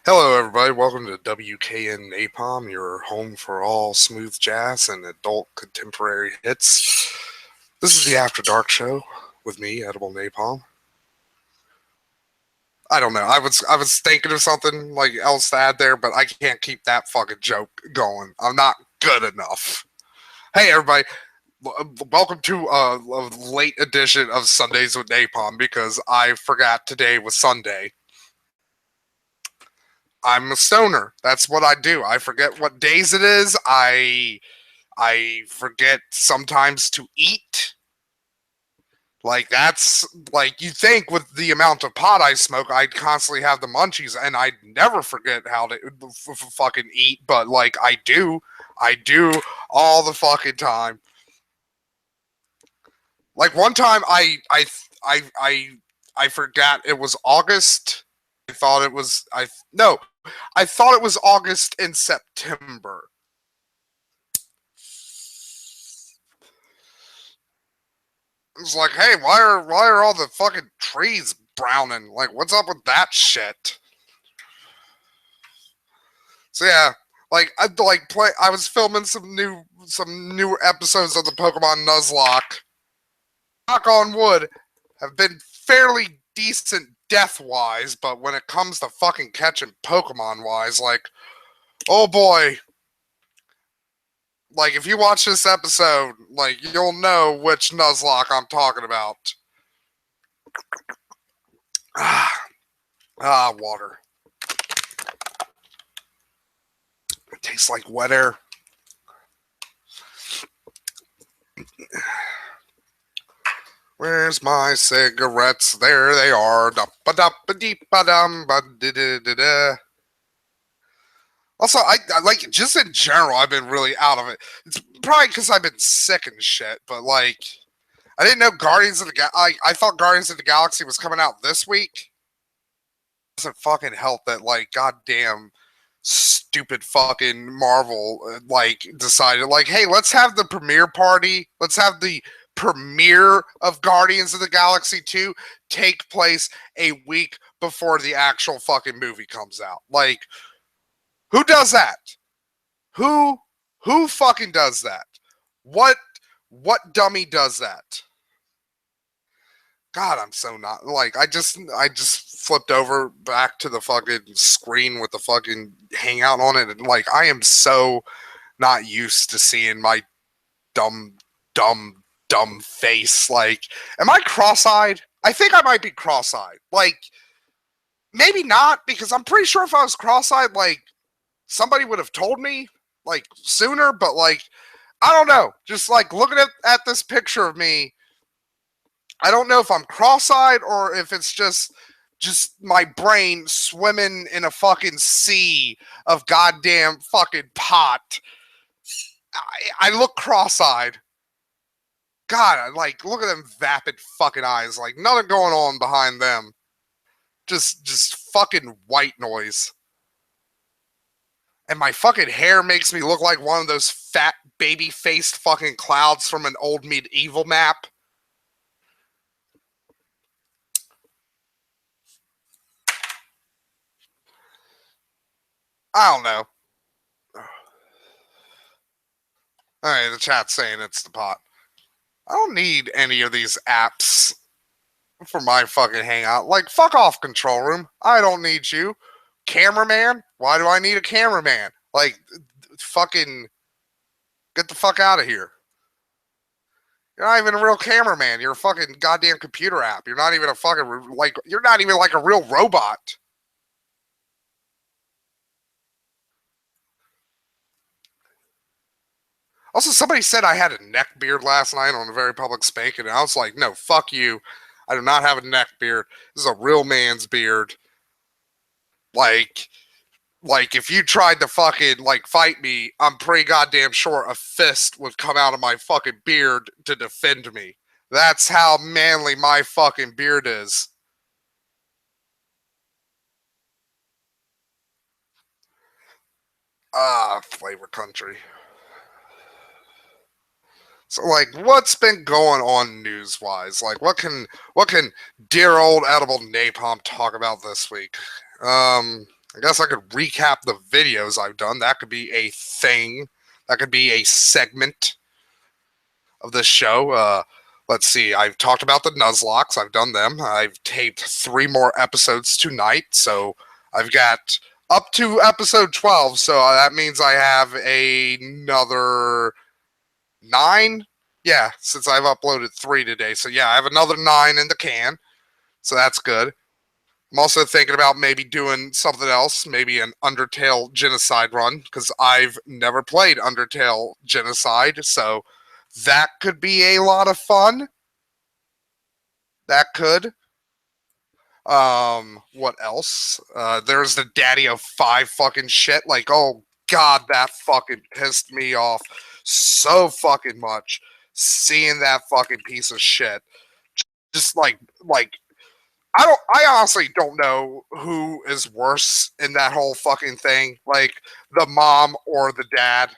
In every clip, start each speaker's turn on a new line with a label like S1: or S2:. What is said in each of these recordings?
S1: Hello, everybody. Welcome to WKN Napalm, your home for all smooth jazz and adult contemporary hits. This is the After Dark show with me, Edible Napalm. I don't know. I was thinking of something like else to add there, but I can't keep that fucking joke going. I'm not good enough. Hey, everybody. Welcome to a late edition of Sundays with Napalm because I forgot today was Sunday. I'm a stoner. That's what I do. I forget what days it is. I forget sometimes to eat. Like that's like you think with the amount of pot I smoke, I'd constantly have the munchies, and I'd never forget how to fucking eat. But like I do all the fucking time. Like one time, I I forgot it was August. I thought it was I no, I thought it was August in September. It's like, hey, why are all the fucking trees browning? Like, what's up with that shit? So yeah, like I like play. I was filming some new episodes of the Pokemon Nuzlocke. Knock on wood, have been fairly decent death wise, but when it comes to fucking catching Pokemon wise, like, oh boy. Like if you watch this episode, like you'll know which Nuzlocke I'm talking about. Water. It tastes like wet air. Where's my cigarettes? There they are. Also, I like just in general, I've been really out of it. It's probably because I've been sick and shit. But like, I didn't know Guardians of the I thought Guardians of the Galaxy was coming out this week. It doesn't fucking help that like goddamn stupid fucking Marvel like decided like, hey, let's have the premiere party. Let's have the premiere of Guardians of the Galaxy 2 take place a week before the actual fucking movie comes out. Like, who does that? Who who fucking does that? What what dummy does that? God, I'm so not like I just flipped over back to the fucking screen with the fucking hangout on it and like I am so not used to seeing my dumb dumb face. Like, am I cross-eyed? I think I might be cross-eyed. Like, maybe not because I'm pretty sure if I was cross-eyed, like somebody would have told me like sooner. But like, I don't know. Just like looking at this picture of me, I don't know if I'm cross-eyed or if it's just my brain swimming in a fucking sea of goddamn fucking pot. I look cross-eyed. God, I like look at them vapid fucking eyes. Like nothing going on behind them. Just fucking white noise. And my fucking hair makes me look like one of those fat baby-faced fucking clouds from an old medieval map. I don't know. Alright, the chat's saying it's the pot. I don't need any of these apps for my fucking hangout. Like, fuck off, control room. I don't need you. Cameraman? Why do I need a cameraman? Like, fucking get the fuck out of here. You're not even a real cameraman. You're a fucking goddamn computer app. You're not even a fucking, like, you're not even like a real robot. Also, somebody said I had a neck beard last night on a very public spanking, and I was like, no, fuck you. I do not have a neck beard. This is a real man's beard. Like, like if you tried to fucking like fight me, I'm pretty goddamn sure a fist would come out of my fucking beard to defend me. That's how manly my fucking beard is. Flavor country. So like what's been going on news wise? Like what can dear old edible napalm talk about this week? I guess I could recap the videos I've done. That could be a thing. That could be a segment of this show. Let's see. I've talked about the Nuzlocks. I've done them. I've taped 3 more episodes tonight. So I've got up to episode 12. So that means I have another 9. Yeah, since I've uploaded 3 today. So yeah, I have another 9 in the can. So that's good. I'm also thinking about maybe doing something else, maybe an Undertale Genocide run, because I've never played Undertale Genocide, so that could be a lot of fun. That could. What else? There's the Daddy of 5 fucking shit. Like, oh god, that fucking pissed me off so fucking much. Seeing that fucking piece of shit. Just like I honestly don't know who is worse in that whole fucking thing. Like the mom or the dad.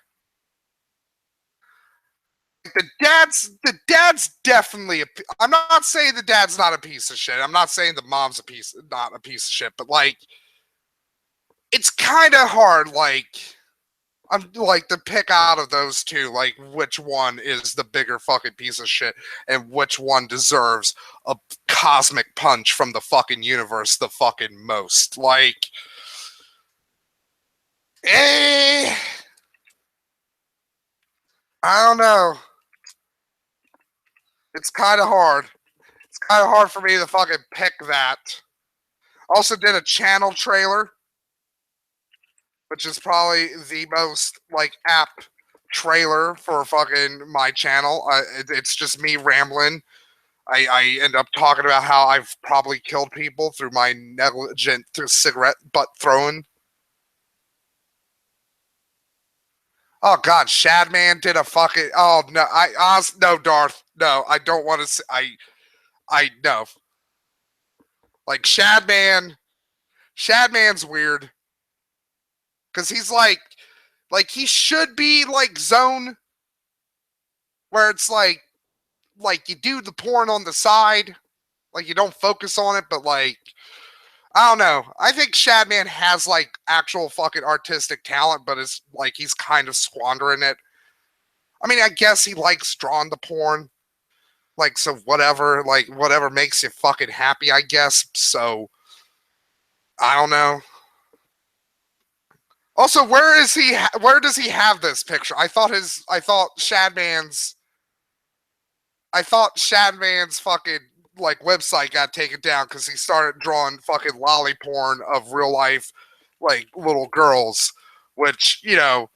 S1: The dad's definitely I'm not saying the dad's not a piece of shit. I'm not saying the mom's not a piece of shit, but like it's kind of hard I'm like to pick out of those two, like which one is the bigger fucking piece of shit and which one deserves a cosmic punch from the fucking universe the fucking most. Like, I don't know. It's kind of hard. It's kind of hard for me to fucking pick that. Also did a channel trailer, which is probably the most like apt trailer for fucking my channel. It's just me rambling. I end up talking about how I've probably killed people through my negligent cigarette butt throwing. Oh God, Shadman did a fucking. Oh no, no, Darth, no, I don't want to. I no. Like Shadman's weird because he's like he should be like Zone, where it's like you do the porn on the side, like you don't focus on it, but like I don't know. I think Shadman has like actual fucking artistic talent, but it's like he's kind of squandering it. I mean, I guess he likes drawing the porn. Like, so whatever, like, whatever makes you fucking happy, I guess. So, I don't know. Also, where does he have this picture? I thought Shadman's fucking, like, website got taken down because he started drawing fucking lolly porn of real life, like, little girls, which, you know,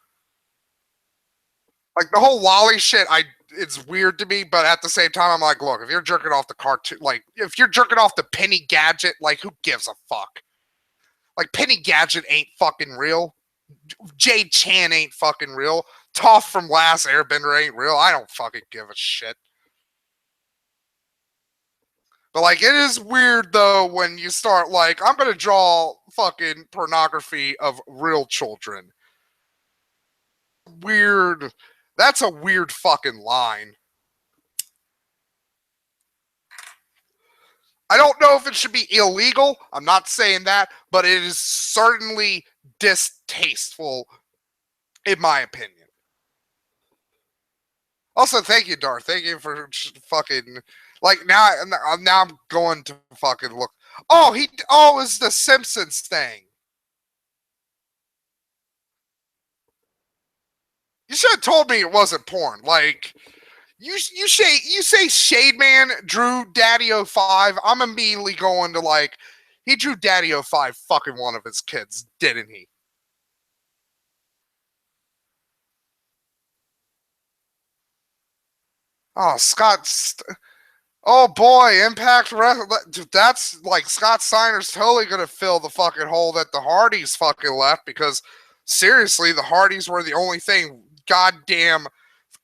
S1: like, the whole lolly shit, it's weird to me, but at the same time, I'm like, look, if you're jerking off the cartoon, like, if you're jerking off the Penny Gadget, like, who gives a fuck? Like, Penny Gadget ain't fucking real. Jade Chan ain't fucking real. Toph from Last Airbender ain't real. I don't fucking give a shit. But, like, it is weird, though, when you start, like, I'm gonna draw fucking pornography of real children. Weird. That's a weird fucking line. I don't know if it should be illegal. I'm not saying that, but it is certainly distasteful, in my opinion. Also, thank you, Darth. Thank you for fucking like now. Now I'm going to fucking look. Oh, it's the Simpsons thing. You should have told me it wasn't porn. Like you say Shade Man drew Daddy 05. I'm immediately going to like he drew Daddy 05 fucking one of his kids, didn't he? Oh, oh boy, Impact. That's like Scott Steiner's totally gonna fill the fucking hole that the Hardys fucking left because seriously, the Hardys were the only thing goddamn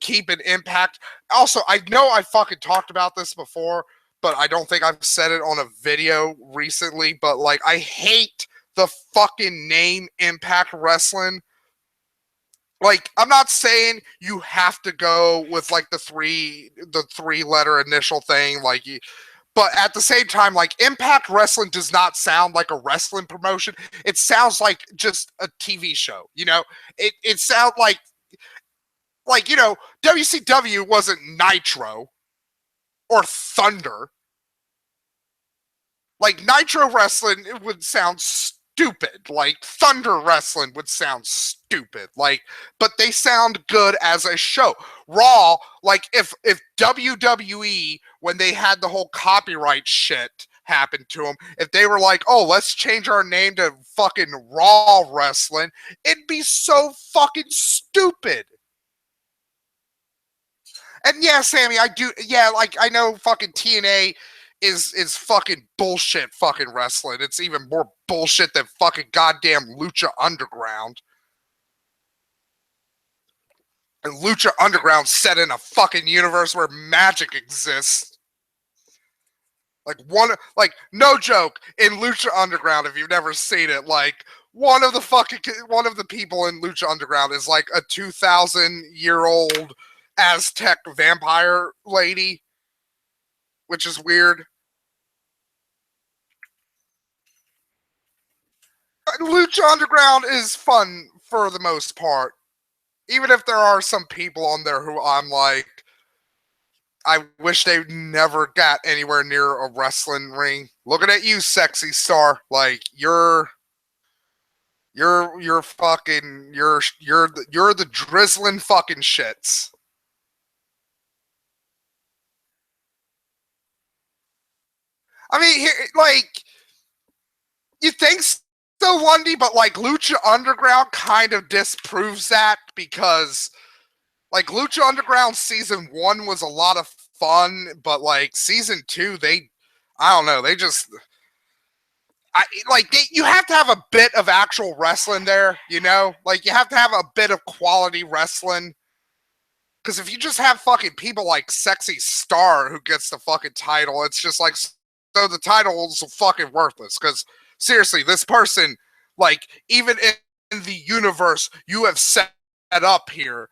S1: keeping Impact. Also, I know I fucking talked about this before, but I don't think I've said it on a video recently. But like, I hate the fucking name Impact Wrestling. Like, I'm not saying you have to go with like the three letter initial thing, like but at the same time, like Impact Wrestling does not sound like a wrestling promotion. It sounds like just a TV show. You know, it sounds like WCW wasn't Nitro or Thunder. Like Nitro Wrestling, it would sound stupid. Like Thunder Wrestling would sound stupid. Like, but they sound good as a show. Raw, like if WWE, when they had the whole copyright shit happen to them, if they were like, oh, let's change our name to fucking Raw Wrestling, it'd be so fucking stupid. And yeah, Sammy, I do. Yeah, like I know fucking TNA is fucking bullshit. Fucking wrestling. It's even more bullshit than fucking goddamn Lucha Underground. And Lucha Underground set in a fucking universe where magic exists. Like no joke, in Lucha Underground, if you've never seen it, like one of the people in Lucha Underground is like a 2,000-year-old Aztec vampire lady, which is weird. Lucha Underground is fun for the most part. Even if there are some people on there who I'm like, I wish they never got anywhere near a wrestling ring. Looking at you, sexy star. Like you're fucking you're the drizzling fucking shits. I mean, like you think so, Lundy, but like Lucha Underground kind of disproves that because like Lucha Underground season 1 was a lot of fun, but like season 2, I don't know, they just you have to have a bit of actual wrestling there, you know? Like you have to have a bit of quality wrestling. Because if you just have fucking people like Sexy Star who gets the fucking title, it's just like, so the title is fucking worthless. Because seriously, this person, like, even in the universe you have set up here,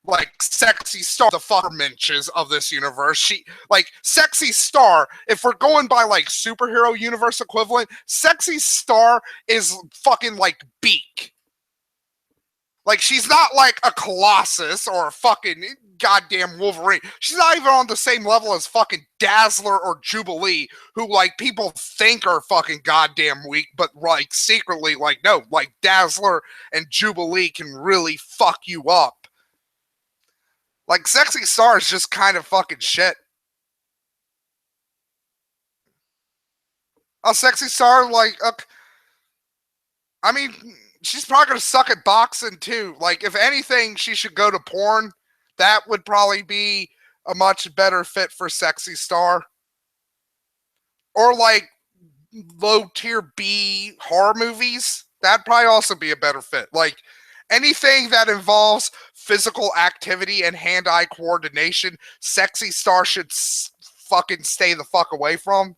S1: like Sexy Star, the fucker mentions of this universe. She like Sexy Star. If we're going by like superhero universe equivalent, Sexy Star is fucking like Beak. Like she's not like a Colossus or a fucking goddamn Wolverine. She's not even on the same level as fucking Dazzler or Jubilee, who like people think are fucking goddamn weak, but like secretly like no, like Dazzler and Jubilee can really fuck you up. Like Sexy Star is just kind of fucking shit. A Sexy Star, like, I mean, she's probably gonna suck at boxing too. Like, if anything, she should go to porn. That would probably be a much better fit for Sexy Star. Or like low tier B horror movies. That'd probably also be a better fit. Like anything that involves physical activity and hand-eye coordination, Sexy Star should fucking stay the fuck away from.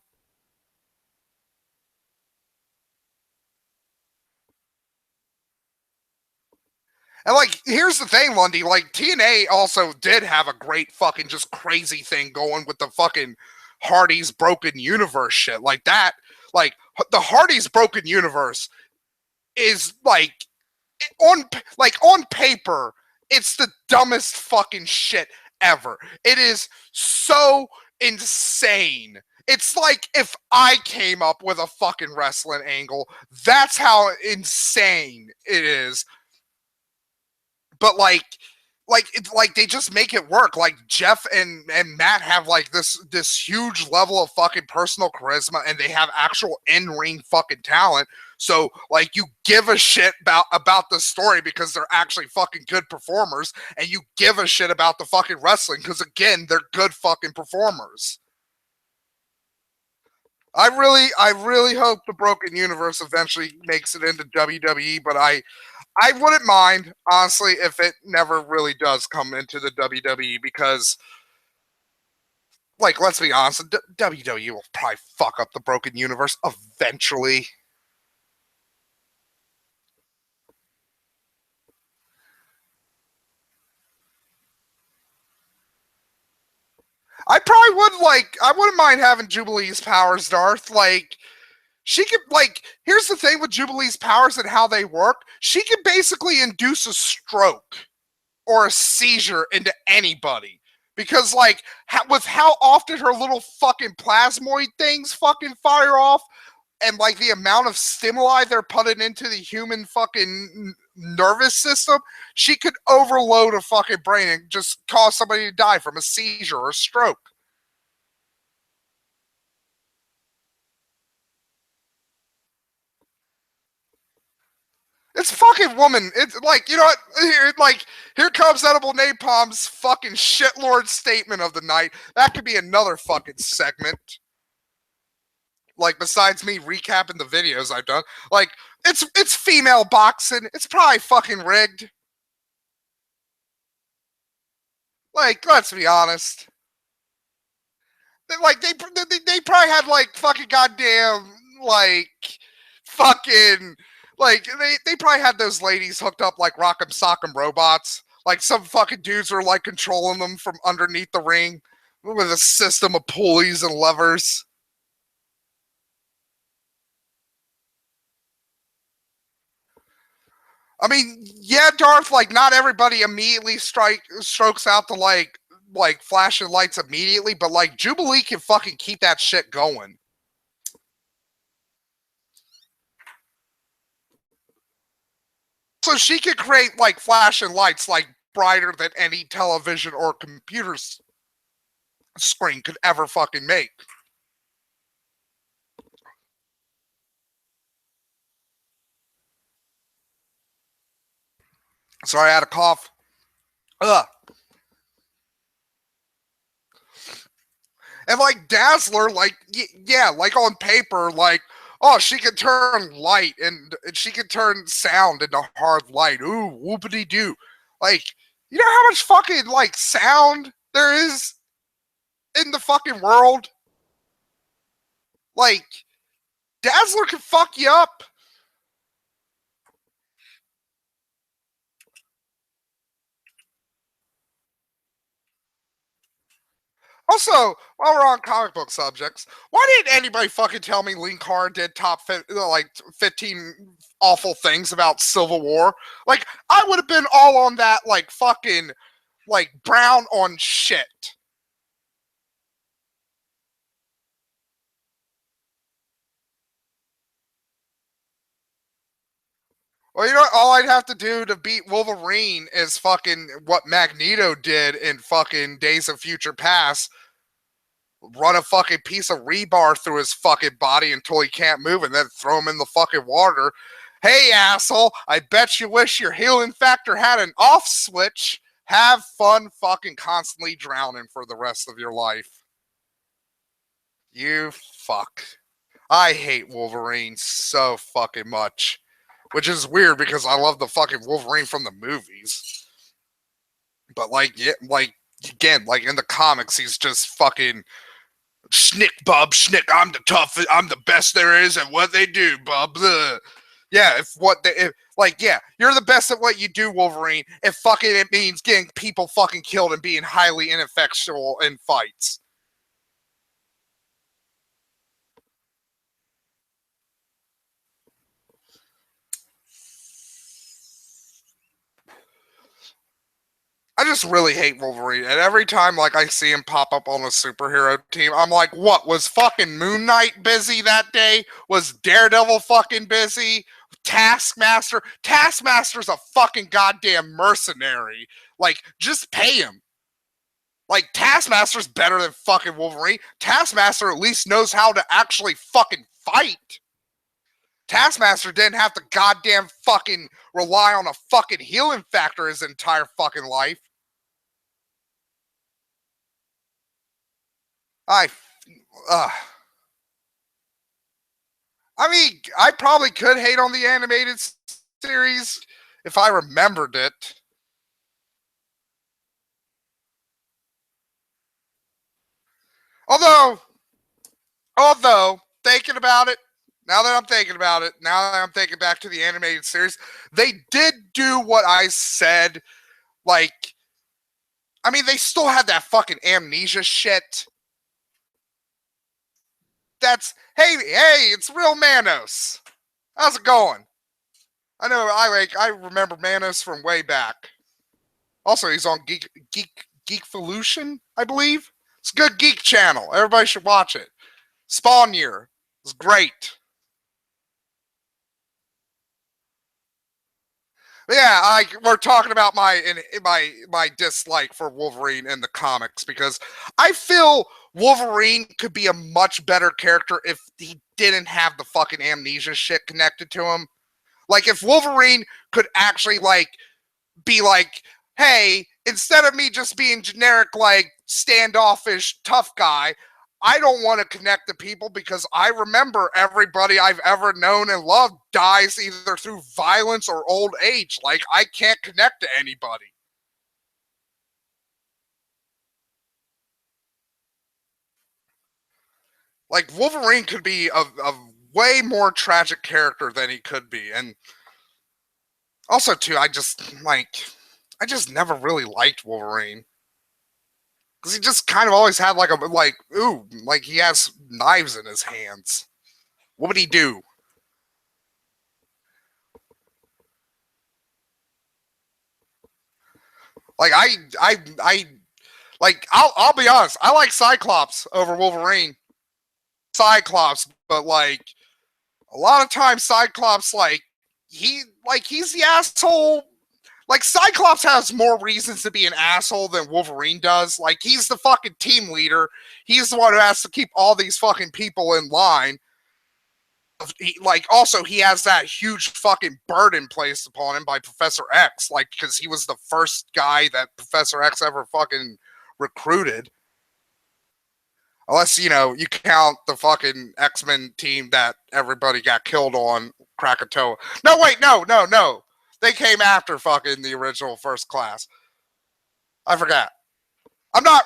S1: And like, here's the thing, Lundy. Like, TNA also did have a great fucking just crazy thing going with the fucking Hardy's Broken Universe shit. Like that, like the Hardy's Broken Universe is on on paper, it's the dumbest fucking shit ever. It is so insane. It's like if I came up with a fucking wrestling angle. That's how insane it is. But like it's like they just make it work. Like Jeff and Matt have like this huge level of fucking personal charisma, and they have actual in-ring fucking talent. So like you give a shit about the story because they're actually fucking good performers, and you give a shit about the fucking wrestling because again they're good fucking performers. I really hope the Broken Universe eventually makes it into WWE, but I wouldn't mind, honestly, if it never really does come into the WWE because, like, let's be honest, WWE will probably fuck up the Broken Universe eventually. I probably would like. I wouldn't mind having Jubilee's powers, Darth. Like, she could like. Here's the thing with Jubilee's powers and how they work. She can basically induce a stroke or a seizure into anybody because, like, with how often her little fucking plasmoid things fucking fire off, and like the amount of stimuli they're putting into the human fucking nervous system, she could overload a fucking brain and just cause somebody to die from a seizure or a stroke. It's fucking woman. It's like, you know what? Here comes Edible Napalm's fucking shitlord statement of the night. That could be another fucking segment. Like, besides me recapping the videos I've done, like, it's female boxing. It's probably fucking rigged. Like, let's be honest. They probably had like fucking goddamn like fucking like they probably had those ladies hooked up like rock'em sock'em robots. Like some fucking dudes were like controlling them from underneath the ring with a system of pulleys and levers. I mean, yeah, Darth, like not everybody immediately strokes out the like flashing lights immediately, but like Jubilee can fucking keep that shit going. So she could create like flashing lights like brighter than any television or computer screen could ever fucking make. Sorry, I had a cough. Ugh. And like Dazzler, like yeah, like on paper, like oh, she can turn light and she can turn sound into hard light. Ooh, whoopity doo. Like, you know how much fucking like sound there is in the fucking world? Like, Dazzler can fuck you up. Also, while we're on comic book subjects, why didn't anybody fucking tell me Linkar did like 15 awful things about Civil War? Like, I would have been all on that, like, fucking, like, brown on shit. Well, you know what? All I'd have to do to beat Wolverine is fucking what Magneto did in fucking Days of Future Past. Run a fucking piece of rebar through his fucking body until he can't move and then throw him in the fucking water. Hey, asshole, I bet you wish your healing factor had an off switch. Have fun fucking constantly drowning for the rest of your life. You fuck. I hate Wolverine so fucking much. Which is weird because I love the fucking Wolverine from the movies. But like, yeah, like again, like in the comics, he's just fucking Schnick, bub, schnick. I'm the best there is at what they do, bub. Ugh. Yeah, yeah, you're the best at what you do, Wolverine. If fucking it means getting people fucking killed and being highly ineffectual in fights. I just really hate Wolverine, and every time like I see him pop up on a superhero team, I'm like, what, was fucking Moon Knight busy that day? Was Daredevil fucking busy? Taskmaster's a fucking goddamn mercenary. Like, just pay him. Like, Taskmaster's better than fucking Wolverine. Taskmaster at least knows how to actually fucking fight. Taskmaster didn't have to goddamn fucking rely on a fucking healing factor his entire fucking life. I, uh, I mean, I probably could hate on the animated series if I remembered it. Although, thinking about it, now that I'm thinking about it, now that I'm thinking back to the animated series, they did do what I said, like, I mean, they still had that fucking amnesia shit. That's hey, it's real Manos. How's it going? I know I remember Manos from way back. Also, he's on Geekvolution, I believe. It's a good geek channel. Everybody should watch it. Spawn Year. It's great. Yeah, we're talking about my dislike for Wolverine in the comics because I feel Wolverine could be a much better character if he didn't have the fucking amnesia shit connected to him. Like if Wolverine could actually like be like, hey, instead of me just being generic like standoffish tough guy, I don't want to connect to people because I remember everybody I've ever known and loved dies either through violence or old age. Like, I can't connect to anybody. Like, Wolverine could be a way more tragic character than he could be. And also, too, I just never really liked Wolverine. Because he just kind of always had like he has knives in his hands. What would he do? Like I'll be honest. I like Cyclops over Wolverine. Cyclops, but like a lot of times Cyclops he's the asshole. Like Cyclops has more reasons to be an asshole than Wolverine does. Like he's the fucking team leader. He's the one who has to keep all these fucking people in line. Also he has that huge fucking burden placed upon him by Professor X, like because he was the first guy that Professor X ever fucking recruited. Unless, you count the fucking X-Men team that everybody got killed on Krakatoa. No, wait, no. They came after fucking the original First Class. I forgot. I'm not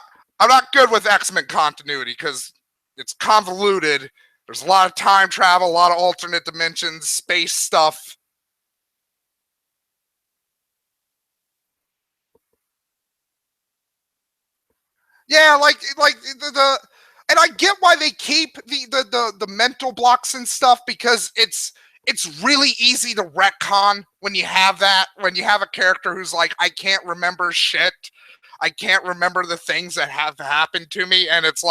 S1: good with X-Men continuity because it's convoluted. There's a lot of time travel, a lot of alternate dimensions, space stuff. Yeah, like the and I get why they keep the mental blocks and stuff because it's really easy to retcon when you have a character who's like, I can't remember shit. I can't remember the things that have happened to me, and it's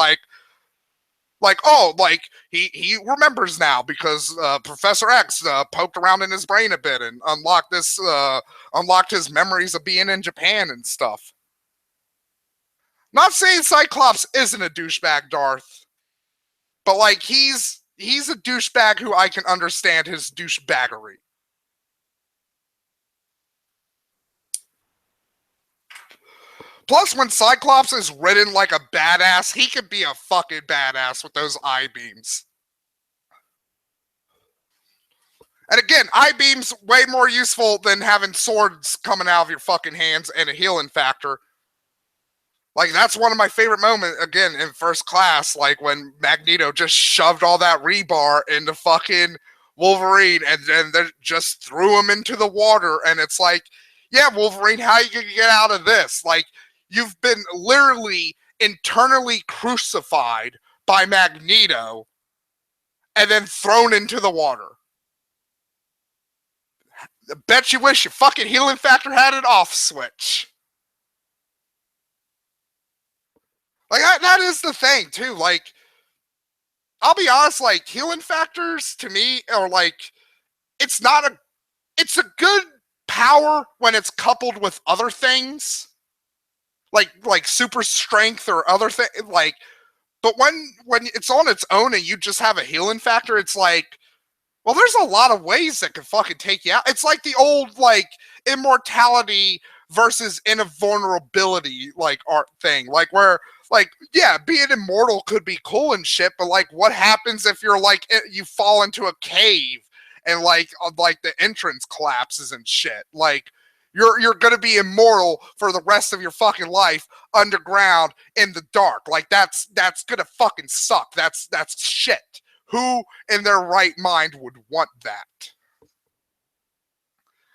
S1: he remembers now because Professor X poked around in his brain a bit and unlocked his memories of being in Japan and stuff. Not saying Cyclops isn't a douchebag, Darth, but like he's a douchebag who I can understand his douchebaggery. Plus, when Cyclops is written like a badass, he could be a fucking badass with those eye beams. And again, eye beams way more useful than having swords coming out of your fucking hands and a healing factor. Like, that's one of my favorite moments, again, in First Class, like when Magneto just shoved all that rebar into fucking Wolverine and then they just threw him into the water. And it's like, yeah, Wolverine, how are you going to get out of this? Like, you've been literally internally crucified by Magneto and then thrown into the water. I bet you wish your fucking healing factor had an off switch. Like, that is the thing, too. Like, I'll be honest, like, healing factors to me are like, it's a good power when it's coupled with other things. Like super strength or other things. Like, but when it's on its own and you just have a healing factor, it's like, well, there's a lot of ways that can fucking take you out. It's like the old, like, immortality versus invulnerability, like, art thing. Like, where, like, yeah, being immortal could be cool and shit, but, like, what happens if you're, like, you fall into a cave and, like the entrance collapses and shit? Like, you're gonna be immortal for the rest of your fucking life underground in the dark. Like, that's gonna fucking suck. That's shit. Who in their right mind would want that?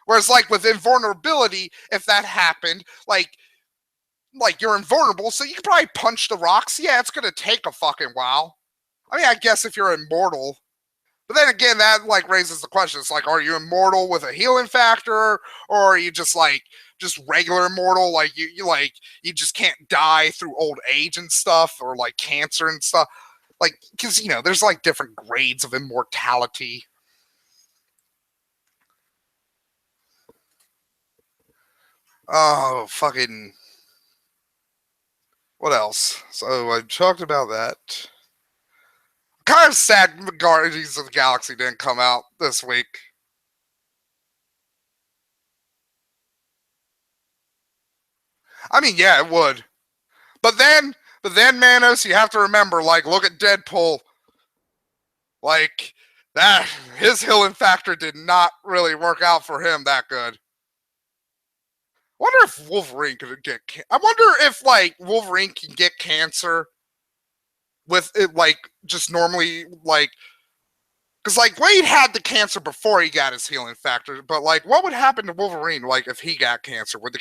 S1: Whereas, like, with invulnerability, if that happened, like, like you're invulnerable, so you can probably punch the rocks. Yeah, it's gonna take a fucking while. I mean, I guess if you're immortal, but then again, that like raises the question. It's like, are you immortal with a healing factor, or are you just like just regular immortal? Like you like you just can't die through old age and stuff, or like cancer and stuff. Like, because you know, there's like different grades of immortality. Oh, fucking. What else? So I talked about that. Kind of sad Guardians of the Galaxy didn't come out this week. I mean, yeah, it would. But then, Manos, you have to remember, like, look at Deadpool. Like, that, his healing factor did not really work out for him that good. I wonder if Wolverine could get. I wonder if, like, Wolverine can get cancer with it, like, just normally, like, because, like, Wade had the cancer before he got his healing factor, but, like, what would happen to Wolverine, like, if he got cancer? Would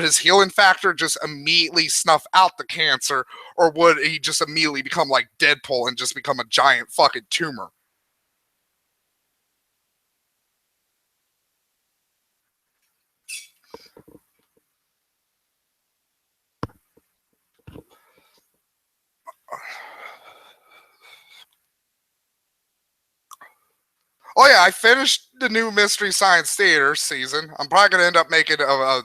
S1: his healing factor just immediately snuff out the cancer, or would he just immediately become like Deadpool and just become a giant fucking tumor? Oh yeah, I finished the new Mystery Science Theater season. I'm probably gonna end up making a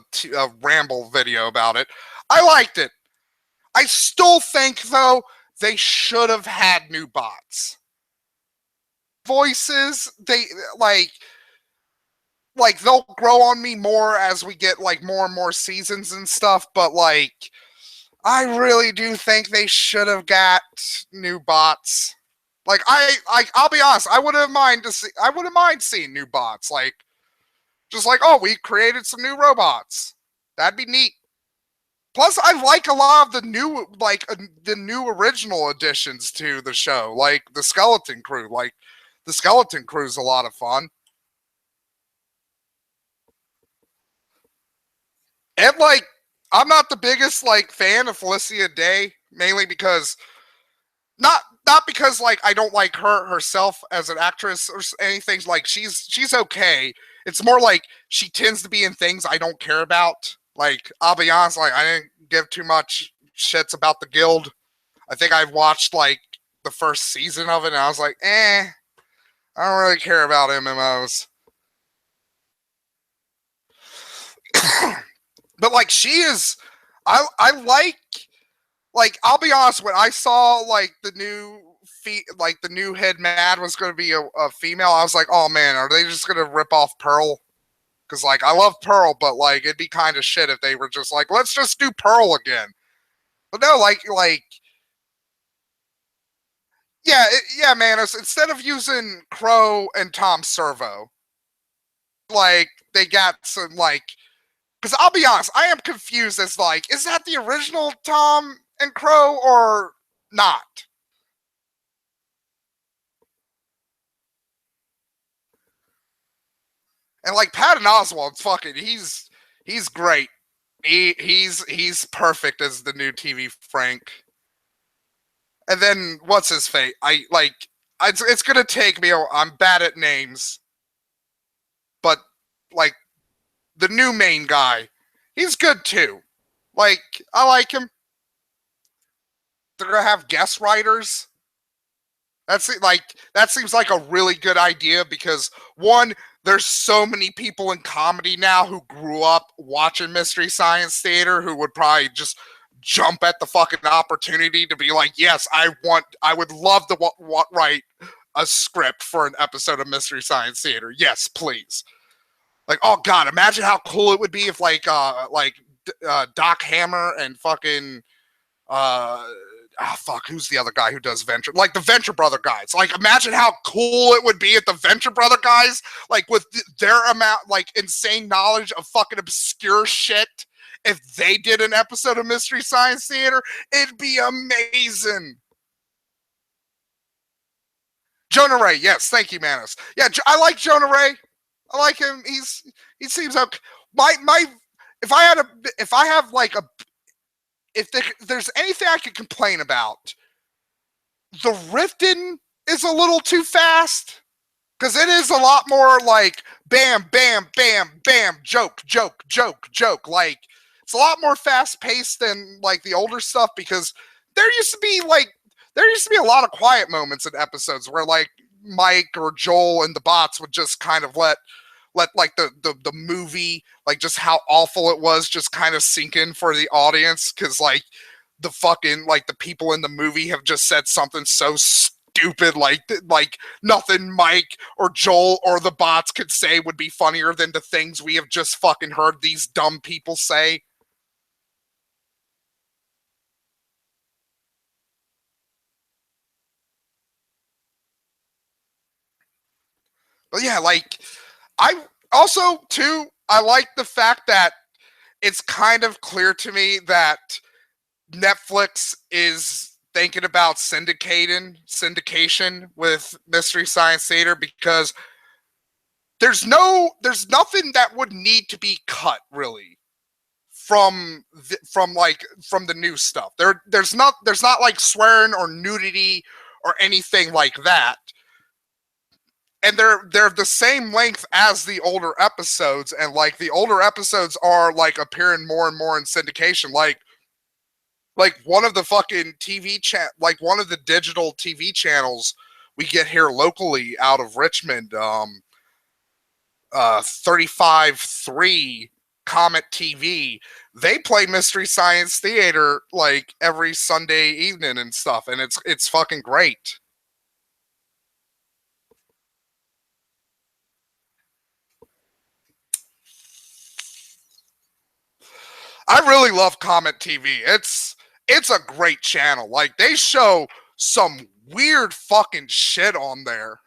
S1: ramble video about it. I liked it. I still think though they should have had new bots. Voices, they like they'll grow on me more as we get like more and more seasons and stuff, but like I really do think they should have got new bots. Like I'll be honest, I wouldn't mind seeing new bots. Like just like, oh, we created some new robots. That'd be neat. Plus, I like a lot of the new original additions to the show, like the Skeleton Crew. Like the Skeleton Crew's a lot of fun. And like, I'm not the biggest like fan of Felicia Day, mainly because not because like I don't like her herself as an actress or anything. Like she's okay. It's more like she tends to be in things I don't care about. Like I'll be honest, like I didn't give too much shits about the Guild. I think I watched like the first season of it, and I was like, I don't really care about MMOs. But like she is, I like I'll be honest. When I saw like like the new head mad was going to be a female, I was like, oh man, are they just going to rip off Pearl? Because like I love Pearl, but like it'd be kind of shit if they were just like, let's just do Pearl again. But no, like yeah, yeah, man. Instead of using Crow and Tom Servo, like they got some like. Because I'll be honest, I am confused as like, is that the original Tom and Crow or not? And like Patton Oswalt, fucking, he's great. He's perfect as the new TV Frank. And then what's his fate? I like it's gonna take me. I'm bad at names, but like the new main guy, he's good too. Like I like him. They're gonna have guest writers. That seems like a really good idea because one, there's so many people in comedy now who grew up watching Mystery Science Theater who would probably just jump at the fucking opportunity to be like, yes, I would love to write a script for an episode of Mystery Science Theater. Yes, please. Like, oh god, imagine how cool it would be if Doc Hammer and fucking fuck, who's the other guy who does Venture? Like the Venture Brother guys. Like, imagine how cool it would be if the Venture Brother guys, like with their amount, like insane knowledge of fucking obscure shit, if they did an episode of Mystery Science Theater, it'd be amazing. Jonah Ray, yes, thank you, Manos. Yeah, I like Jonah Ray. I like him. He seems okay. My if I have like a if there's anything I could complain about, the Riften is a little too fast. Because it is a lot more like bam, bam, bam, bam, joke, joke, joke, joke. Like, it's a lot more fast paced than like the older stuff because there used to be a lot of quiet moments in episodes where like Mike or Joel and the bots would just kind of let like the movie, like just how awful it was, just kind of sink in for the audience because like the fucking like the people in the movie have just said something so stupid like nothing Mike or Joel or the bots could say would be funnier than the things we have just fucking heard these dumb people say. But yeah, like I also too I like the fact that it's kind of clear to me that Netflix is thinking about syndication with Mystery Science Theater because there's nothing that would need to be cut really from the new stuff. There's not like swearing or nudity or anything like that. And they're the same length as the older episodes, and like the older episodes are like appearing more and more in syndication. Like one of the fucking like one of the digital TV channels we get here locally out of Richmond, 35.3 Comet TV, they play Mystery Science Theater like every Sunday evening and stuff, and it's fucking great. I really love Comet TV. It's a great channel. Like they show some weird fucking shit on there.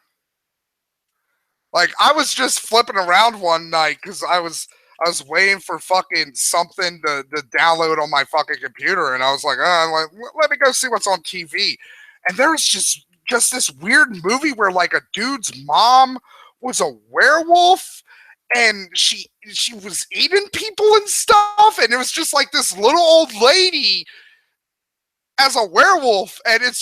S1: Like I was just flipping around one night because I was waiting for fucking something to download on my fucking computer, and I was like, let me go see what's on TV. And there was just this weird movie where like a dude's mom was a werewolf and she was eating people and stuff, and it was just like this little old lady as a werewolf, and it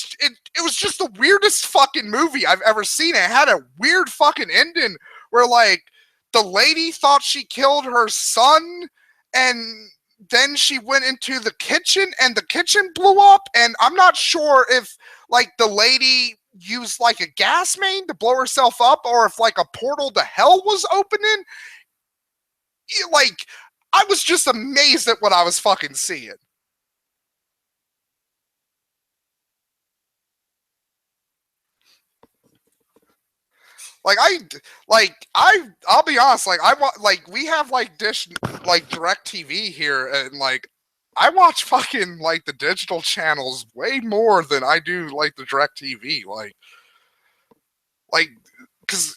S1: was just the weirdest fucking movie I've ever seen. It had a weird fucking ending where like the lady thought she killed her son, and then she went into the kitchen and the kitchen blew up, and I'm not sure if like the lady used like a gas main to blow herself up or if like a portal to hell was opening. Like I was just amazed at what I was fucking seeing. I'll be honest, like I want, like we have like dish, like direct TV here, and like I watch fucking like the digital channels way more than I do like the direct TV. Like because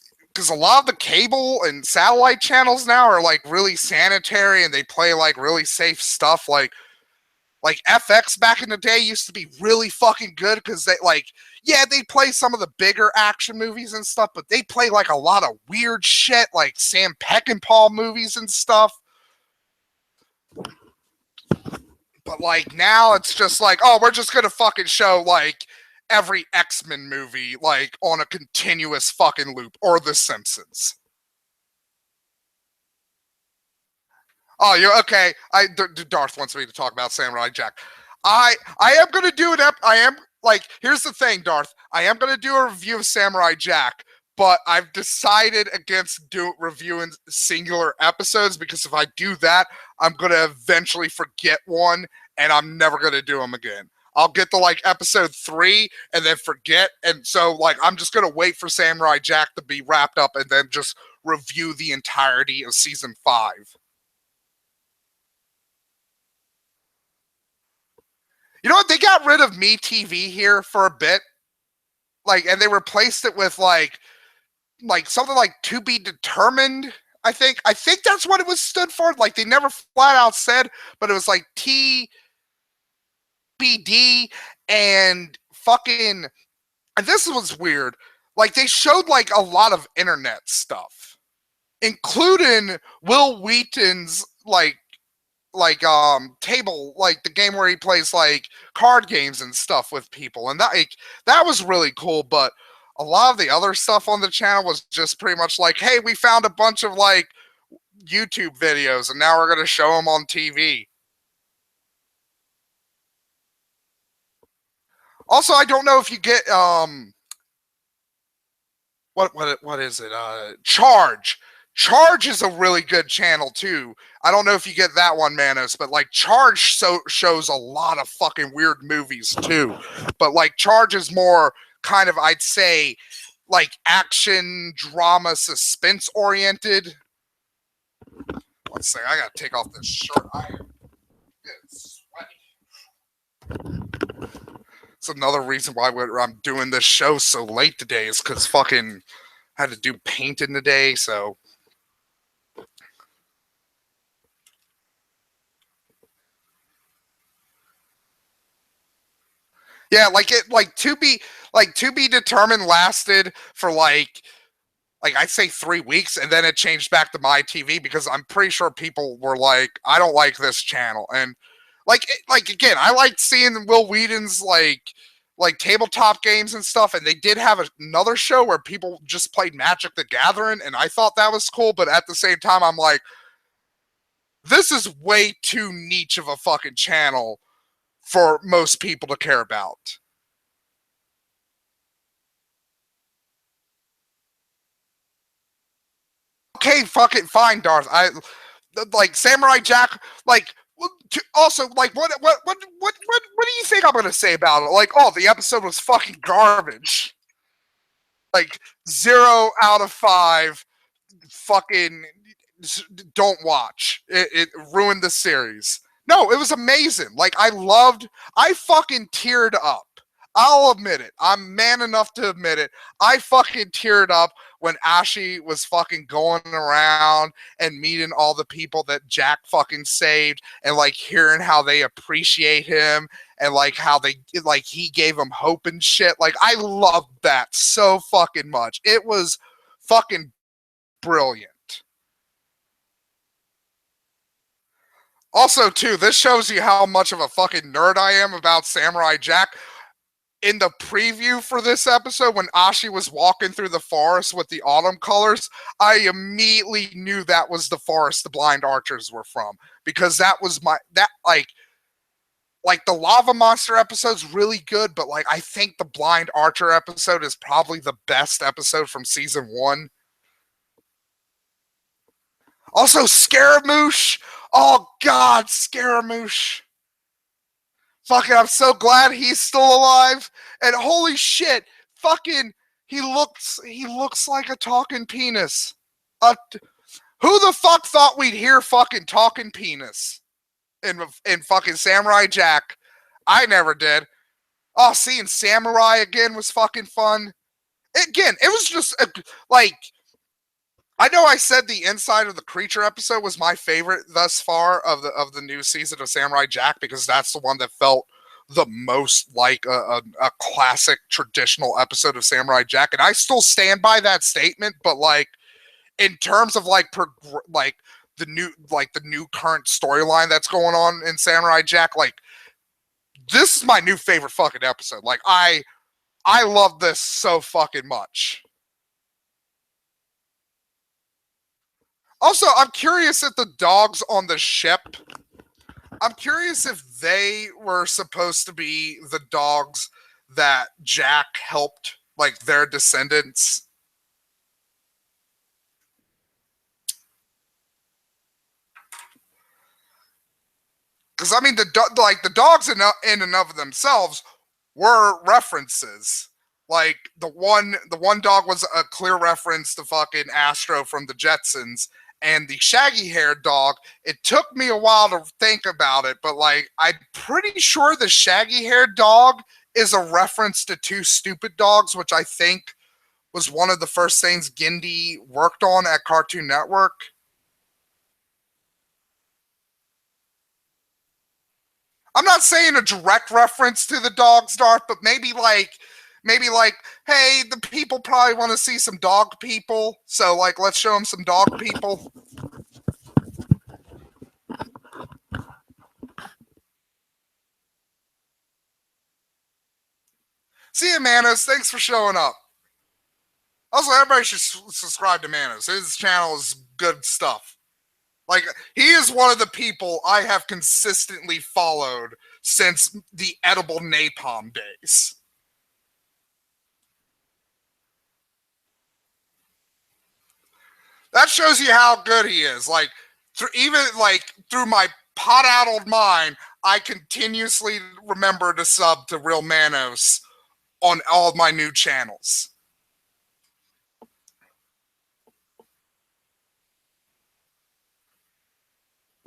S1: a lot of the cable and satellite channels now are like really sanitary and they play like really safe stuff. Like FX back in the day used to be really fucking good because they like, yeah, they play some of the bigger action movies and stuff, but they play like a lot of weird shit like Sam Peckinpah movies and stuff. But like now it's just like, oh, we're just gonna fucking show like every X-Men movie like on a continuous fucking loop, or The Simpsons. Oh, you're okay. Darth wants me to talk about Samurai Jack. I am gonna do an I am like, here's the thing, Darth. I am gonna do a review of Samurai Jack, but I've decided against reviewing singular episodes because if I do that, I'm gonna eventually forget one and I'm never gonna do them again. I'll get to like episode 3 and then forget, and so like I'm just gonna wait for Samurai Jack to be wrapped up and then just review the entirety of season 5. You know what? They got rid of Me TV here for a bit, like, and they replaced it with like something like To Be Determined. I think that's what it was stood for. Like they never flat out said, but it was like TBD and fucking. And this was weird. Like they showed like a lot of internet stuff, including Will Wheaton's like table, like the game where he plays like card games and stuff with people, and that was really cool. But a lot of the other stuff on the channel was just pretty much like, hey, we found a bunch of like YouTube videos and now we're gonna show them on TV. Also, I don't know if you get what is it? Charge. Charge is a really good channel too. I don't know if you get that one, Manos, but like Charge shows a lot of fucking weird movies too. But like Charge is more kind of, I'd say, like action, drama, suspense oriented. One second, I gotta take off this shirt. I am getting sweaty. It's another reason why I'm doing this show so late today is because fucking had to do painting today, so. Yeah, like to be determined lasted for like I'd say 3 weeks, and then it changed back to my TV because I'm pretty sure people were like, I don't like this channel, and like again, I liked seeing Will Whedon's like tabletop games and stuff, and they did have another show where people just played Magic the Gathering, and I thought that was cool, but at the same time, I'm like, this is way too niche of a fucking channel for most people to care about. Okay, fucking fine, Darth. I like Samurai Jack. Like, also, like, what do you think I'm gonna say about it? Like, oh, the episode was fucking garbage. Like 0 out of 5. Fucking don't watch. It ruined the series. No, it was amazing. Like I fucking teared up. I'll admit it. I'm man enough to admit it. I fucking teared up when Ashi was fucking going around and meeting all the people that Jack fucking saved, and like hearing how they appreciate him, and like how he gave them hope and shit. Like, I loved that so fucking much. It was fucking brilliant. Also, too, this shows you how much of a fucking nerd I am about Samurai Jack. In the preview for this episode, when Ashi was walking through the forest with the autumn colors, I immediately knew that was the forest the blind archers were from, because that was like the lava monster episode's really good, but like I think the blind archer episode is probably the best episode from season 1. Also, Scaramouche. Oh God, Scaramouche. Fucking, I'm so glad he's still alive. And holy shit, fucking, he looks like a talking penis. Who the fuck thought we'd hear fucking talking penis in fucking Samurai Jack? I never did. Oh, seeing Samurai again was fucking fun. Again, it was just like, I know I said the Inside of the Creature episode was my favorite thus far of the new season of Samurai Jack, because that's the one that felt the most like a classic traditional episode of Samurai Jack, and I still stand by that statement. But like, in terms of like the new current storyline that's going on in Samurai Jack, like, this is my new favorite fucking episode. Like, I love this so fucking much. Also, I'm curious if the dogs on the ship, I'm curious if they were supposed to be the dogs that Jack helped, like their descendants. Because I mean, the dogs in and of themselves were references. Like the one dog was a clear reference to fucking Astro from the Jetsons, and the shaggy haired dog, it took me a while to think about it, but like, I'm pretty sure the shaggy haired dog is a reference to Two Stupid Dogs, which I think was one of the first things Gindi worked on at Cartoon Network. I'm not saying a direct reference to the dogs, Darth, but maybe like, hey, the people probably want to see some dog people, so like, let's show them some dog people. See you, Manos. Thanks for showing up. Also, everybody should subscribe to Manos. His channel is good stuff. Like, he is one of the people I have consistently followed since the edible napalm days. That shows you how good he is. Like, through my pot-addled mind, I continuously remember to sub to Real Manos on all of my new channels.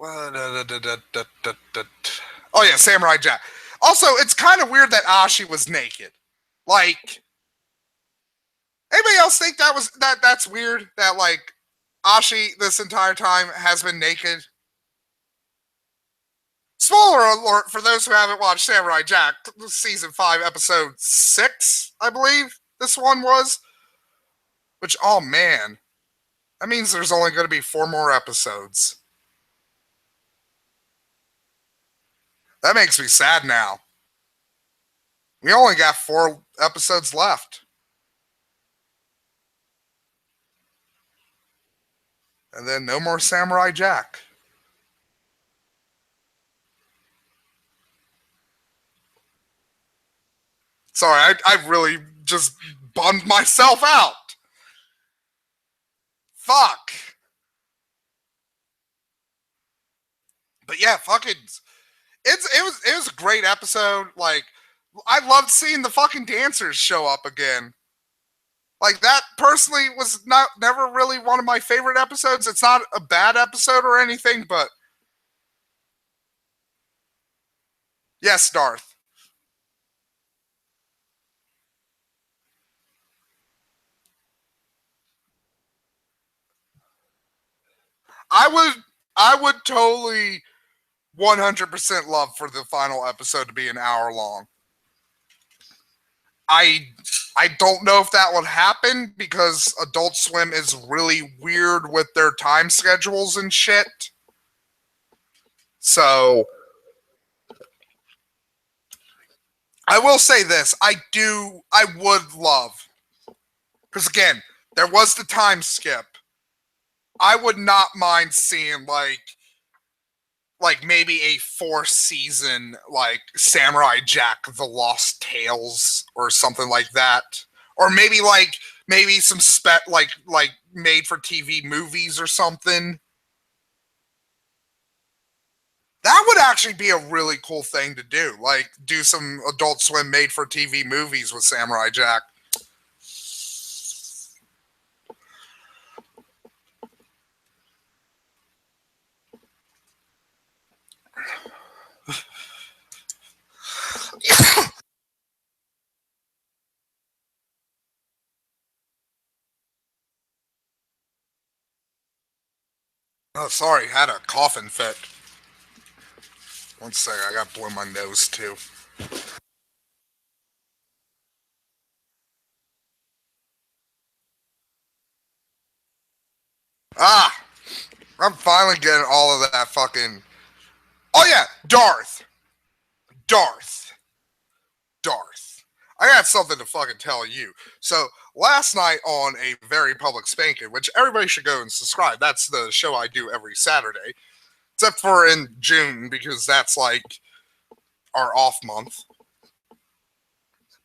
S1: Oh yeah, Samurai Jack. Also, it's kind of weird that Ashi was naked. Like, anybody else think that's weird? That like Ashi this entire time has been naked? Spoiler alert for those who haven't watched Samurai Jack, season 5, episode 6, I believe this one was. Which, oh man, that means there's only going to be 4 more episodes. That makes me sad now. We only got 4 episodes left. And then no more Samurai Jack. Sorry, I really just bummed myself out. Fuck. But yeah, fucking, it was a great episode. Like, I loved seeing the fucking dancers show up again. Like, that personally was never really one of my favorite episodes. It's not a bad episode or anything, but yes, Darth. I would totally 100% love for the final episode to be an hour long. I don't know if that would happen because Adult Swim is really weird with their time schedules and shit. So I will say this, I would love, because again, there was the time skip. I would not mind seeing like maybe a 4-season like Samurai Jack the Lost Tales or something like that, or maybe some like made for TV movies or something. That would actually be a really cool thing to do, like do some Adult Swim made for TV movies with Samurai Jack. Oh, sorry, had a coughing fit. One second, I got to blow my nose too. Ah, I'm finally getting all of that fucking. Oh yeah, Darth. I got something to fucking tell you. So last night on A Very Public Spanking, which everybody should go and subscribe. That's the show I do every Saturday, except for in June because that's like our off month.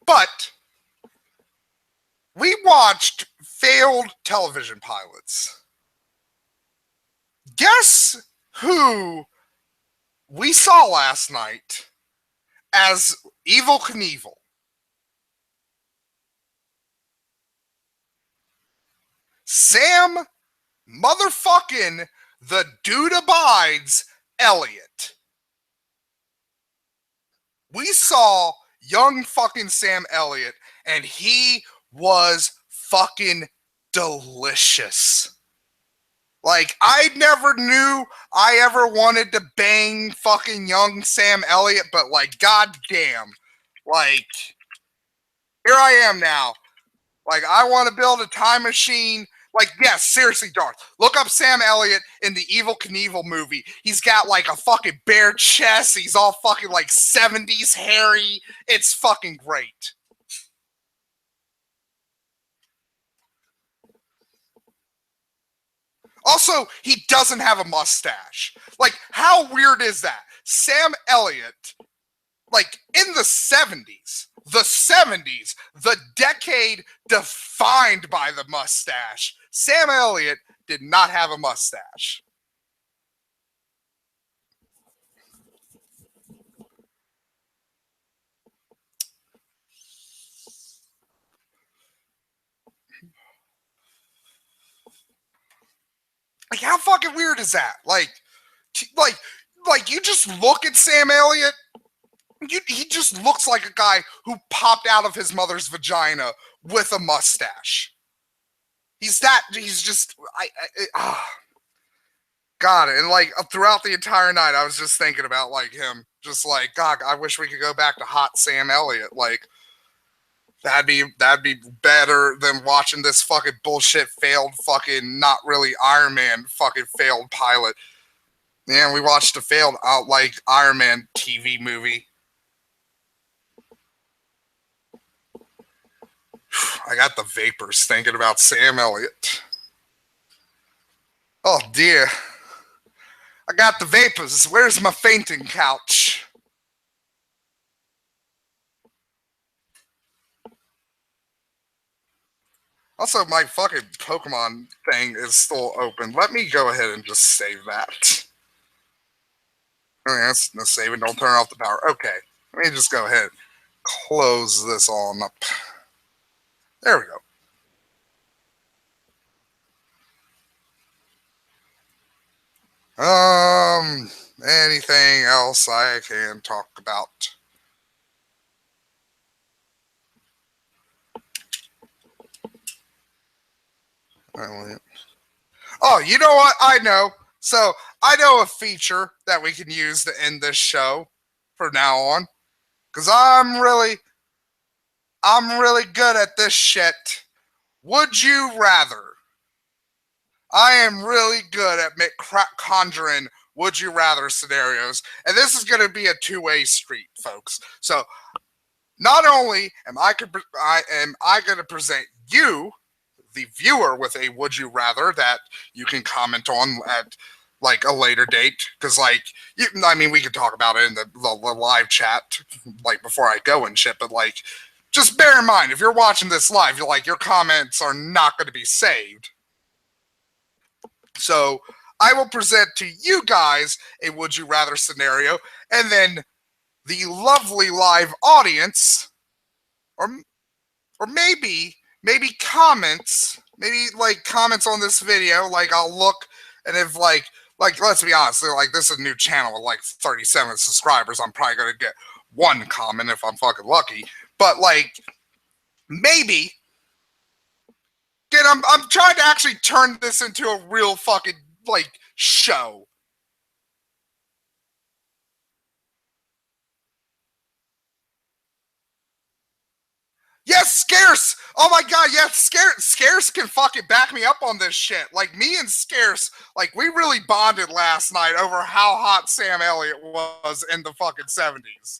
S1: But we watched failed television pilots. Guess who we saw last night as Evel Knievel? Sam motherfucking the dude abides Elliott. We saw young fucking Sam Elliott, and he was fucking delicious. Like, I never knew I ever wanted to bang fucking young Sam Elliott, but like, goddamn, like, here I am now. Like, I want to build a time machine. Like, yes, seriously, Darth. Look up Sam Elliott in the Evel Knievel movie. He's got like a fucking bare chest. He's all fucking like 70s hairy. It's fucking great. Also, he doesn't have a mustache. Like, how weird is that? Sam Elliott, like, in the 70s, the decade defined by the mustache, Sam Elliott did not have a mustache. Like, how fucking weird is that? Like you just look at Sam Elliott, he just looks like a guy who popped out of his mother's vagina with a mustache. He's just, God, and like throughout the entire night, I was just thinking about like him, just like, God, I wish we could go back to hot Sam Elliott. Like, that'd be better than watching this fucking bullshit failed fucking not really Iron Man fucking failed pilot. Yeah, we watched a failed like Iron Man TV movie. I got the vapors thinking about Sam Elliott. Oh dear. I got the vapors. Where's my fainting couch? Also, my fucking Pokemon thing is still open. Let me go ahead and just save that. That's no saving. Don't turn off the power. Okay. Let me just go ahead and close this on up. There we go. Anything else I can talk about? Oh, you know what? I know. So I know a feature that we can use to end this show from now on. Because I'm really good at this shit. Would you rather? I am really good at conjuring would you rather scenarios. And this is going to be a two-way street, folks. So not only am I going to present you, the viewer, with a would you rather that you can comment on at like a later date, because like we could talk about it in the live chat like before I go and shit, but like just bear in mind if you're watching this live, you're like your comments are not going to be saved. So I will present to you guys a would you rather scenario, and then the lovely live audience, or maybe comments, like comments on this video. Like I'll look, and if like let's be honest, like this is a new channel with like 37 subscribers. I'm probably gonna get one comment if I'm fucking lucky. But like maybe, again, I'm trying to actually turn this into a real fucking like show. Yes, Scarce! Oh my god, yes, Scarce can fucking back me up on this shit. Like, me and Scarce, like, we really bonded last night over how hot Sam Elliott was in the fucking 70s.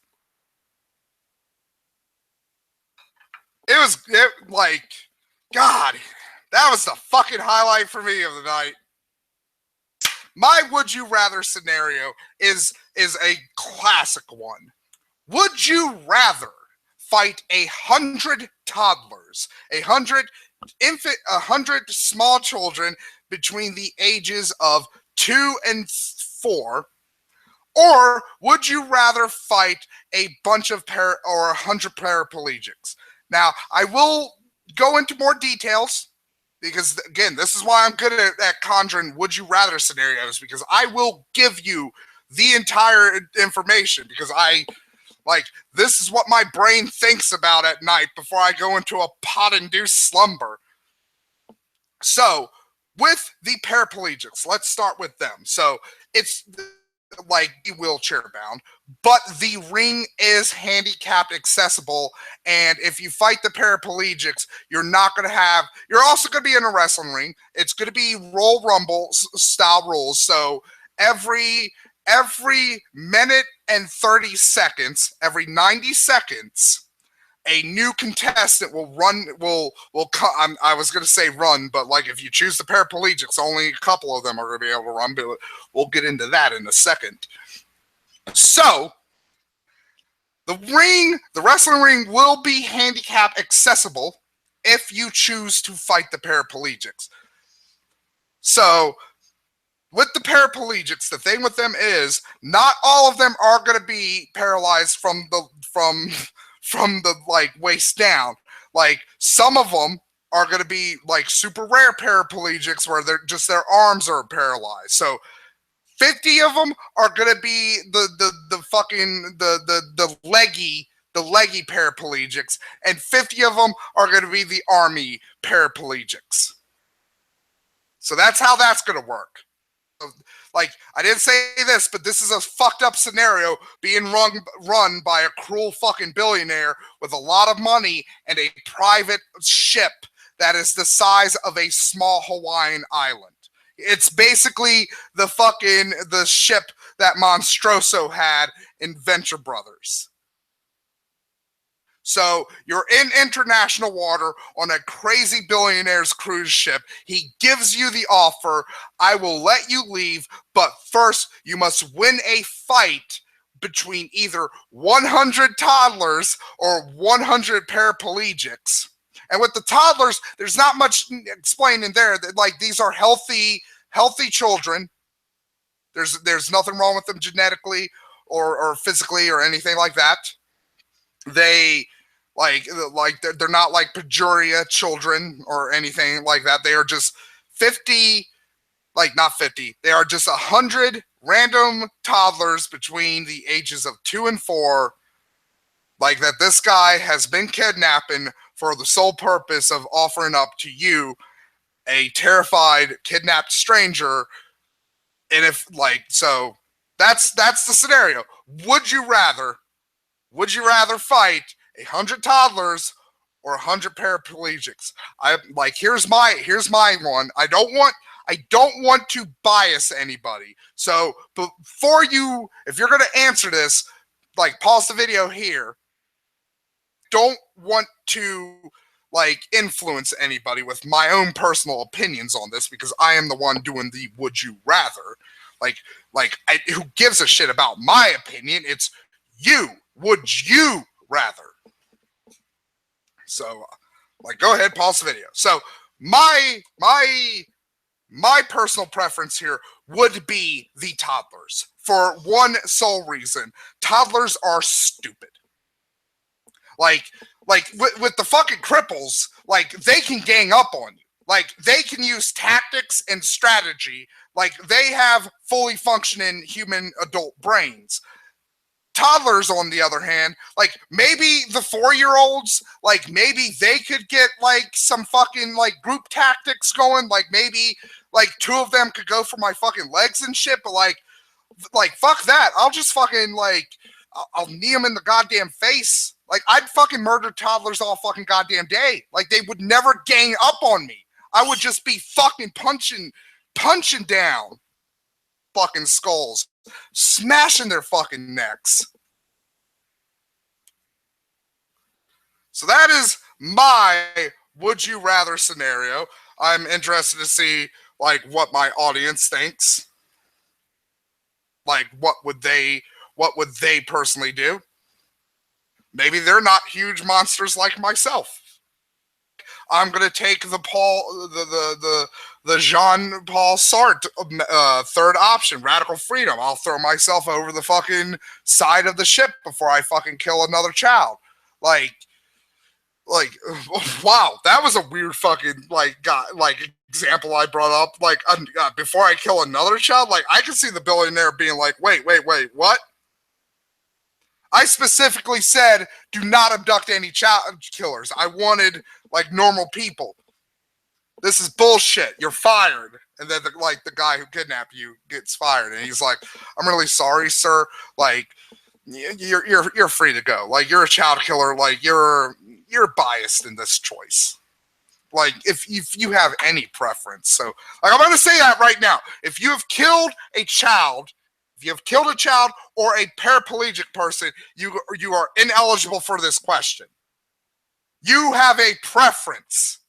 S1: Like, God, that was the fucking highlight for me of the night. My would you rather scenario is a classic one. Would you rather fight 100 toddlers, 100 small children between the ages of 2 and 4, or would you rather fight a bunch of 100 paraplegics? Now, I will go into more details because, again, this is why I'm good at conjuring would you rather scenarios, because I will give you the entire information, because this is what my brain thinks about at night before I go into a pot-induced slumber. So, with the paraplegics, let's start with them. So, it's like wheelchair bound, but the ring is handicapped accessible, and if you fight the paraplegics, you're also going to be in a wrestling ring. It's going to be Royal Rumble style rules. So every minute and 30 seconds, every 90 seconds, a new contestant will run. I was going to say run, but like if you choose the paraplegics, only a couple of them are going to be able to run. But we'll get into that in a second. So the wrestling ring will be handicap accessible if you choose to fight the paraplegics. So with the paraplegics, the thing with them is not all of them are going to be paralyzed from the like waist down. Like some of them are going to be like super rare paraplegics where they're just their arms are paralyzed. So 50 of them are going to be the fucking the leggy paraplegics, and 50 of them are going to be the army paraplegics. So that's how that's going to work. Like, I didn't say this, but this is a fucked up scenario being run by a cruel fucking billionaire with a lot of money and a private ship that is the size of a small Hawaiian island. It's basically the ship that Monstroso had in Venture Brothers. So you're in international water on a crazy billionaire's cruise ship. He gives you the offer, I will let you leave, but first you must win a fight between either 100 toddlers or 100 paraplegics. And with the toddlers, there's not much explaining there. Like, these are healthy children. There's nothing wrong with them genetically or physically or anything like that. They're not like Pejoria children or anything like that. They are just 50, like not 50. They are just 100 random toddlers between the ages of 2 and 4, like that this guy has been kidnapping for the sole purpose of offering up to you, a terrified, kidnapped stranger. And if like, so that's the scenario. Would you rather fight 100 toddlers or 100 paraplegics? Here's my one. I don't want to bias anybody. So if you're going to answer this, like, pause the video here. Don't want to like influence anybody with my own personal opinions on this, because I am the one doing the would you rather. Who gives a shit about my opinion? It's you. Would you rather? So, go ahead, pause the video. So, my personal preference here would be the toddlers for one sole reason: toddlers are stupid. Like with the fucking cripples, like, they can gang up on you. Like, they can use tactics and strategy. Like, they have fully functioning human adult brains. Toddlers, on the other hand, like, maybe the 4-year-olds, like, maybe they could get like some fucking like group tactics going. Like, maybe like 2 of them could go for my fucking legs and shit. But like fuck that. I'll just fucking I'll knee them in the goddamn face. Like, I'd fucking murder toddlers all fucking goddamn day. Like, they would never gang up on me. I would just be fucking punching down fucking skulls, smashing their fucking necks. So that is my would you rather scenario. I'm interested to see like what my audience thinks. Like, what would they personally do? Maybe they're not huge monsters like myself. I'm gonna take the Jean-Paul Sartre third option, radical freedom. I'll throw myself over the fucking side of the ship before I fucking kill another child. Like, wow, that was a weird fucking example I brought up. Like, before I kill another child, like, I can see the billionaire being like, wait, what? I specifically said, do not abduct any child killers. I wanted like normal people. This is bullshit. You're fired. And then the guy who kidnapped you gets fired, and he's like, I'm really sorry, sir. Like, you're free to go. Like, you're a child killer. Like, you're biased in this choice. Like, if you have any preference. So, like, I'm going to say that right now. If you have killed a child or a paraplegic person, you are ineligible for this question. You have a preference.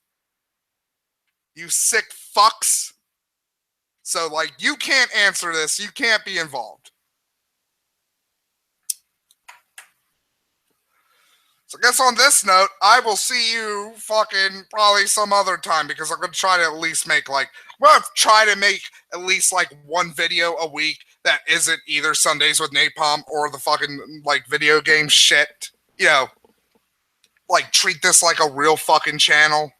S1: You sick fucks. So, like, you can't answer this. You can't be involved. So I guess on this note, I will see you fucking probably some other time because I'm going to try to at least make I'm going to try to make at least like one video a week that isn't either Sundays with Napalm or the fucking like video game shit. You know, like treat this like a real fucking channel.